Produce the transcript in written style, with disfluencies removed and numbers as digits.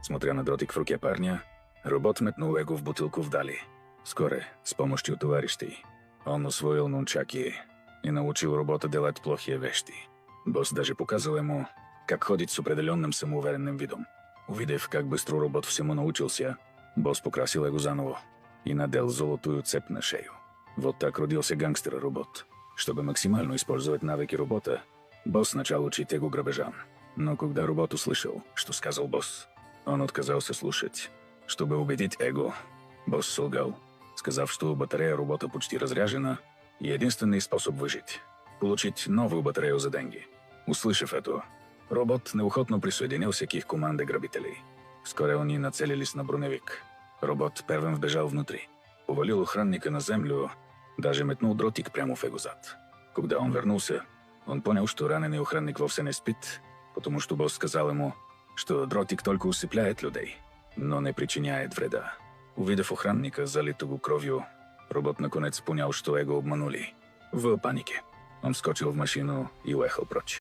Смотря на дротик в руке парня, робот метнул его в бутылку вдали. Вскоре, с помощью товарищей, он усвоил нунчаки и научил робота делать плохие вещи. Босс даже показал ему, как ходить с определенным самоуверенным видом. Увидев, как быстро робот всему научился, босс покрасил его заново и надел золотую цепь на шею. Вот так родился гангстер-робот. Чтобы максимально использовать навыки робота, босс начал учить его грабежам. Но когда робот услышал, что сказал босс, он отказался слушать. Чтобы убедить эго, босс солгал, сказав, что батарея робота почти разряжена, и единственный способ выжить – получить новую батарею за деньги. Услышав это, робот неохотно присоединился к их команде грабителей. Вскоре они нацелились на броневик. Робот первым вбежал внутри, повалил охранника на землю, даже метнул дротик прямо в его зад. Когда он вернулся, он понял, что раненый охранник вовсе не спит, потому что босс сказал ему, что дротик только усыпляет людей, но не причиняет вреда. Увидев охранника, залитого кровью, робот наконец понял, что его обманули. В панике он вскочил в машину и уехал прочь.